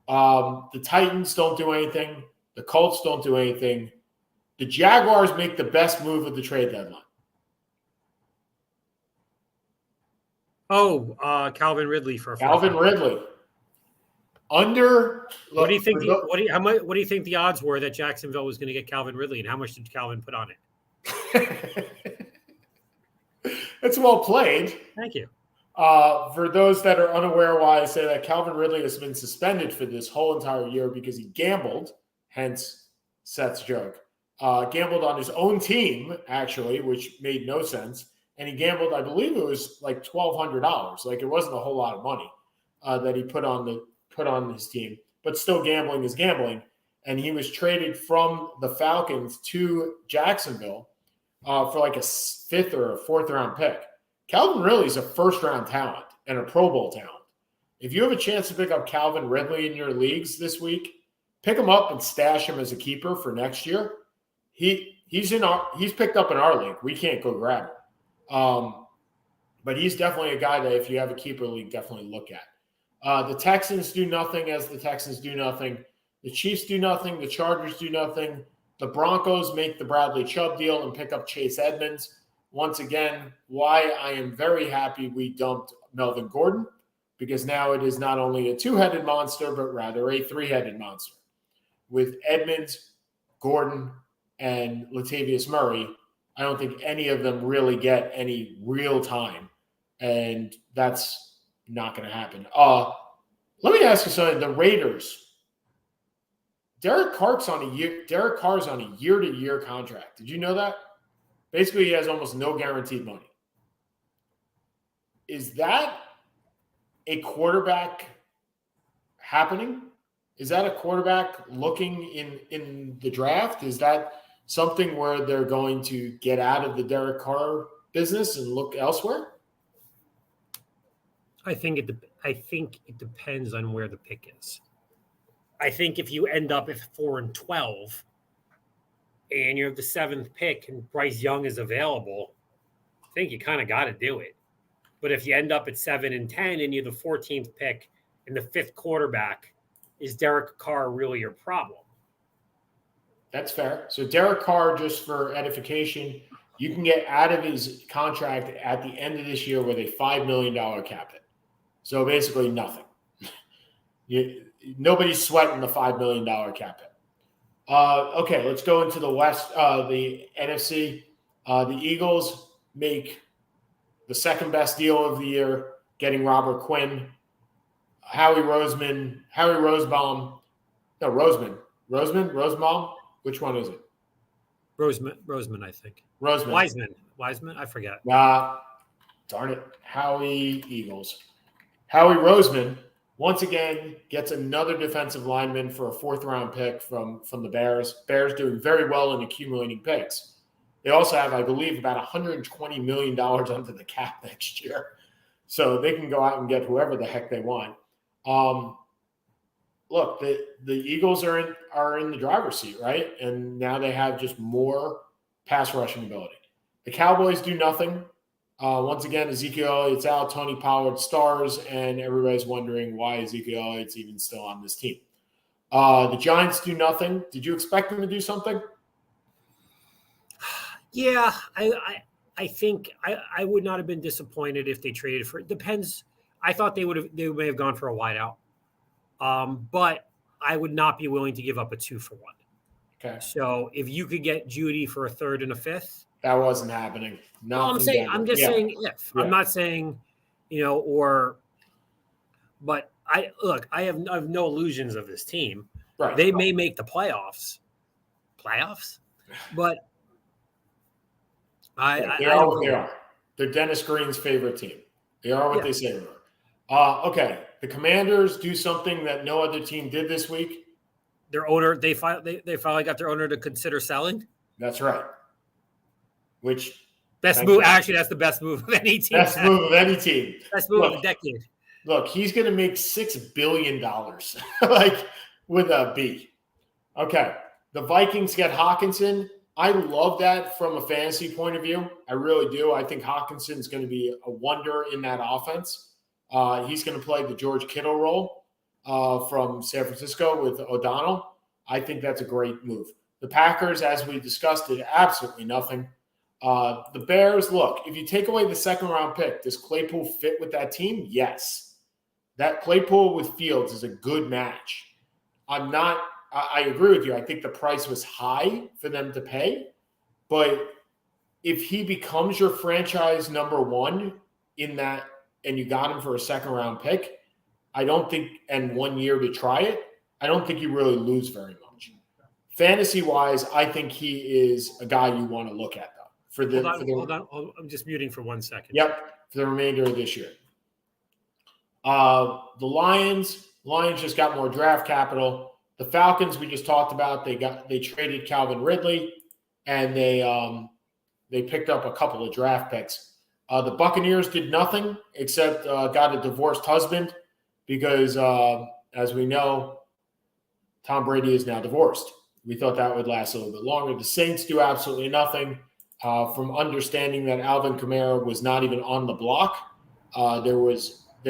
The Titans don't do anything. The Colts don't do anything. The Jaguars make the best move of the trade deadline. Calvin Ridley for a Calvin Ridley. What do you think? What do you think the odds were that Jacksonville was going to get Calvin Ridley, and how much did Calvin put on it? It's well played. Thank you. For those that are unaware why I say that, Calvin Ridley has been suspended for this whole entire year because he gambled, hence Seth's joke. Gambled on his own team, actually, which made no sense. And he gambled, I believe it was like $1,200. Like it wasn't a whole lot of money that he put on his team. But still, gambling is gambling. And he was traded from the Falcons to Jacksonville for like a 5th or a 4th round pick. Calvin Ridley is a first-round talent and a Pro Bowl talent. If you have a chance to pick up Calvin Ridley in your leagues this week, pick him up and stash him as a keeper for next year. He's picked up in our league. We can't go grab him. But he's definitely a guy that if you have a keeper league, definitely look at. The Texans do nothing as the Texans do nothing. The Chiefs do nothing. The Chargers do nothing. The Broncos make the Bradley Chubb deal and pick up Chase Edmonds. Once again, why I am very happy we dumped Melvin Gordon, because now it is not only a 2-headed monster, but rather a 3-headed monster. With Edmonds, Gordon, and Latavius Murray, I don't think any of them really get any real time, and that's not going to happen. Let me ask you something. The Raiders, Derek Carr's on a year-to-year contract. Did you know that? Basically, he has almost no guaranteed money. Is that a quarterback happening? Is that a quarterback looking in the draft? Is that something where they're going to get out of the Derek Carr business and look elsewhere? I think it depends on where the pick is. I think if you end up at 4-12 and you're the 7th pick and Bryce Young is available, I think you kind of got to do it. But if you end up at 7-10 and you're the 14th pick and the 5th quarterback, is Derek Carr really your problem? That's fair. So Derek Carr, just for edification, you can get out of his contract at the end of this year with a $5 million cap hit. So basically nothing. Nobody's sweating the $5 million cap hit. Okay, let's go into the West, the NFC. The Eagles make the second best deal of the year, getting Robert Quinn. Rosebaum. Which one is it? Roseman, I think. Wiseman, I forget. Darn it. Eagles. Howie Roseman, once again, gets another defensive lineman for a 4th-round pick from the Bears. Bears doing very well in accumulating picks. They also have, I believe, about $120 million under the cap next year. So they can go out and get whoever the heck they want. Look, the Eagles are in the driver's seat, right? And now they have just more pass rushing ability. The Cowboys do nothing. Once again, Ezekiel Elliott's out, Tony Pollard stars, and everybody's wondering why Ezekiel Elliott's even still on this team. The Giants do nothing. Did you expect them to do something? Yeah, I think I would not have been disappointed if they traded for it. Depends. I thought they may have gone for a wideout. But I would not be willing to give up a 2-for-1. Okay. So if you could get Judy for a 3rd and a 5th, that wasn't happening. I'm just saying if. Yeah. I'm not saying, but I have no illusions of this team. Right. They may make the playoffs, but they are what they are. They're Dennis Green's favorite team. They are what they say they are. Okay. The Commanders do something that no other team did this week. Their owner, they finally got their owner to consider selling. That's right. Which best move? Actually, that's the best move of any team. Best move of any team. Best move of the decade. Look, he's going to make $6 billion. Like with a B. Okay. The Vikings get Hawkinson. I love that from a fantasy point of view. I really do. I think Hawkinson's going to be a wonder in that offense. He's going to play the George Kittle role from San Francisco with O'Donnell. I think that's a great move. The Packers, as we discussed, did absolutely nothing. The Bears, look, if you take away the second-round pick, does Claypool fit with that team? Yes. That Claypool with Fields is a good match. I agree with you. I think the price was high for them to pay. But if he becomes your franchise number one in that, and you got him for a second-round pick, I don't think, and 1 year to try it, I don't think you really lose very much. Fantasy-wise, I think he is a guy you want to look at, though. Hold on. I'm just muting for 1 second. Yep, for the remainder of this year. The Lions just got more draft capital. The Falcons, we just talked about, they traded Calvin Ridley, and they picked up a couple of draft picks. The Buccaneers did nothing except got a divorced husband because, as we know, Tom Brady is now divorced. We thought that would last a little bit longer. The Saints do absolutely nothing. From understanding that Alvin Kamara was not even on the block, there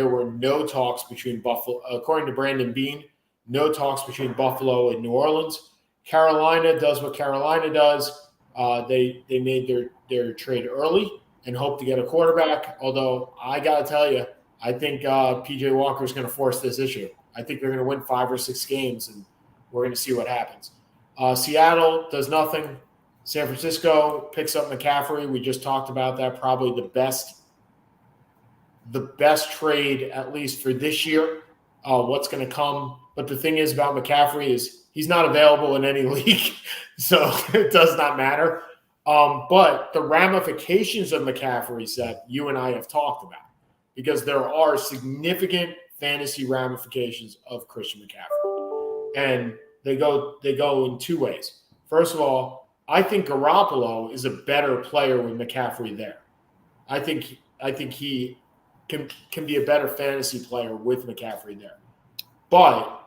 were no talks between Buffalo, according to Brandon Beane, no talks between Buffalo and New Orleans. Carolina does what Carolina does. They made their trade early and hope to get a quarterback. Although I got to tell you, I think P.J. Walker is going to force this issue. I think they're going to win 5 or 6 games, and we're going to see what happens. Seattle does nothing. San Francisco picks up McCaffrey. We just talked about that. Probably the best trade, at least for this year. What's going to come. But the thing is about McCaffrey is he's not available in any league, so it does not matter. But the ramifications of McCaffrey, Seth, you and I have talked about, because there are significant fantasy ramifications of Christian McCaffrey. And they go in 2 ways. First of all, I think Garoppolo is a better player with McCaffrey there. I think he can be a better fantasy player with McCaffrey there. But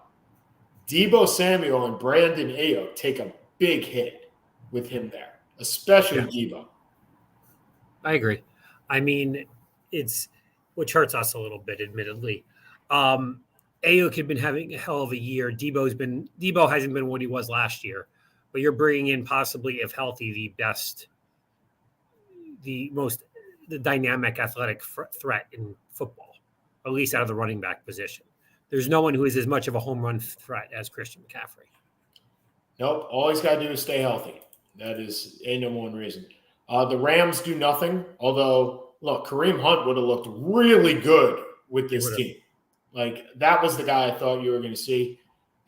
Deebo Samuel and Brandon Ayuk take a big hit with him there, especially Deebo. I agree. I mean, it's which hurts us a little bit, admittedly. Ayuk had been having a hell of a year. Deebo hasn't been what he was last year, but you're bringing in possibly, if healthy, the most dynamic athletic threat in football, at least out of the running back position. There's no one who is as much of a home run threat as Christian McCaffrey. Nope. All he's got to do is stay healthy. That is a number one reason. The Rams do nothing. Although, look, Kareem Hunt would have looked really good with this team. Like, that was the guy I thought you were going to see.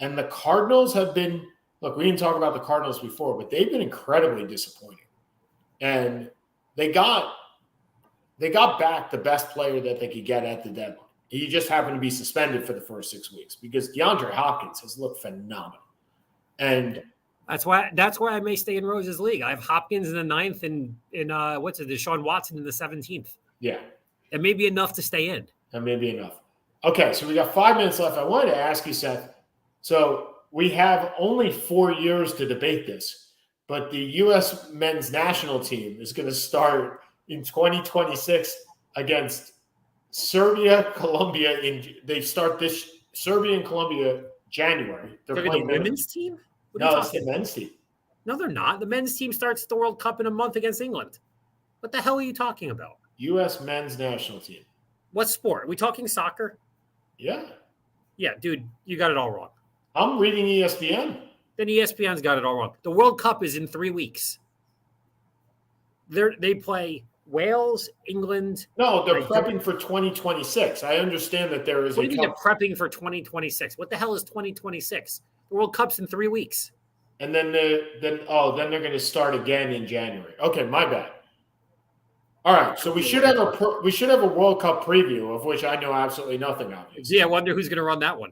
And the Cardinals have been – look, we didn't talk about the Cardinals before, but they've been incredibly disappointing. And they got back the best player that they could get at the deadline. He just happened to be suspended for the first 6 weeks because DeAndre Hopkins has looked phenomenal. And that's why I may stay in Rose's league. I have Hopkins in the 9th and Deshaun Watson in the 17th. Yeah. That may be enough to stay in. That may be enough. Okay, so we got 5 minutes left. I wanted to ask you, Seth. So we have only 4 years to debate this, but the U.S. men's national team is going to start in 2026 against Serbia, Colombia. They start this Serbia and Colombia January. They're playing the women's team? No, it's the men's team. No, they're not. The men's team starts the World Cup in a month against England. What the hell are you talking about? U.S. men's national team. What sport? Are we talking soccer? Yeah. Yeah, dude, you got it all wrong. I'm reading ESPN. Then ESPN's got it all wrong. The World Cup is in 3 weeks. They play Wales, England. No, they're prepping for 2026. I understand that there is what do you mean they're prepping for 2026? What the hell is 2026? The World Cup's in 3 weeks. And then they're going to start again in January. Okay, my bad. All right, so we should have a World Cup preview, of which I know absolutely nothing of. Yeah, I wonder who's going to run that one.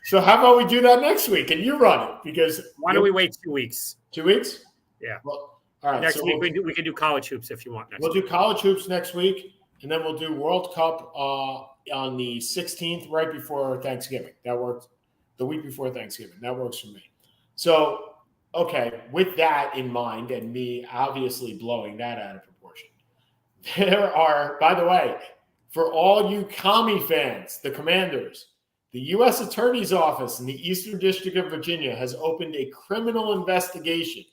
So how about we do that next week and you run it? Because why don't we wait 2 weeks? 2 weeks? Yeah. Well, all right. Next week we can do college hoops if you want. We'll do college hoops next week, and then we'll do World Cup on the 16th, right before Thanksgiving. That works. The week before Thanksgiving. That works for me. So, okay, with that in mind, and me obviously blowing that out of proportion, there are, by the way, for all you commie fans, the Commanders, the U.S. Attorney's Office in the Eastern District of Virginia has opened a criminal investigation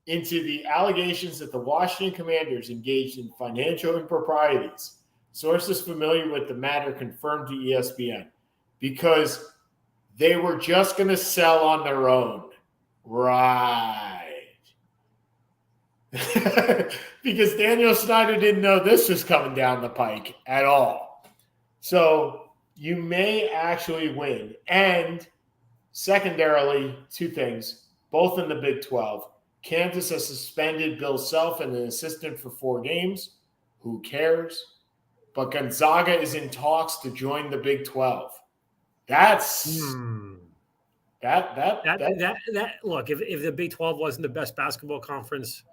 into the allegations that the Washington Commanders engaged in financial improprieties. Sources familiar with the matter confirmed to ESPN because they were just going to sell on their own. Right. Because Daniel Snyder didn't know this was coming down the pike at all. So you may actually win. And secondarily, two things, both in the Big 12. Kansas has suspended Bill Self and an assistant for 4 games. Who cares? But Gonzaga is in talks to join the Big 12. That's that look, if the Big 12 wasn't the best basketball conference,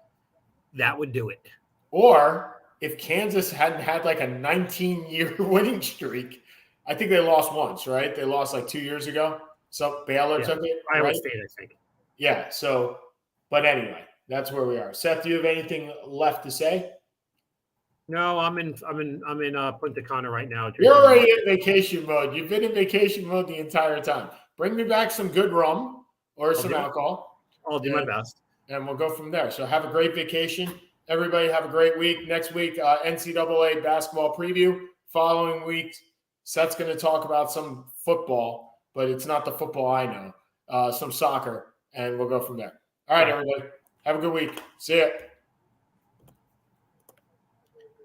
that would do it. Or if Kansas hadn't had like a 19-year winning streak, I think they lost once, right? They lost like 2 years ago. So Baylor took it. Iowa right? State, I think. Yeah. So, but anyway, that's where we are. Seth, do you have anything left to say? No, I'm in Punta Cana right now. You're already in vacation mode. You've been in vacation mode the entire time. Bring me back some good rum or some alcohol. I'll do my best. And we'll go from there. So have a great vacation. Everybody have a great week. Next week, NCAA basketball preview. Following week, Seth's going to talk about some football, but it's not the football I know. Some soccer, and we'll go from there. All right, everybody. Have a good week. See ya.